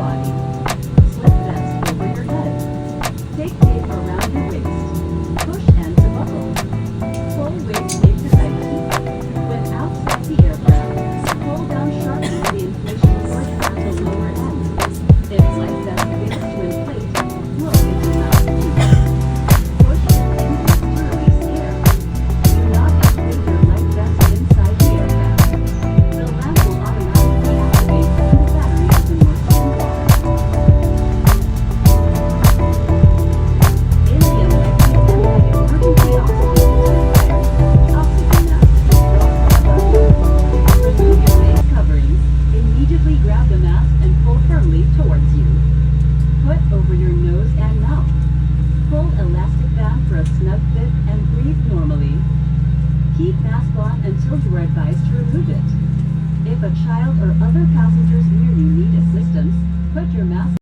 body. Slip vest over your head. Take tape around your waist. Push and to buckle. Pull waist tape to tighten. When outside the aircraft, pull down sharply the inflation cord at the lower end. If life vest fails to inflate, blow into mouth tube. Push and increase to release air. Do not inflate your life vest inside the aircraft. The lamp will automatically activate when the battery is in working condition. In the event that emergency oxygen is required, oxygen mask is dropped above you. Remove your face coverings. Immediately grab the mask and pull firmly towards you. Put over your nose and mouth. Pull elastic band for a snug fit and breathe normally. Keep mask on until you are advised to remove it. If a child or other passengers near you need assistance, put your mask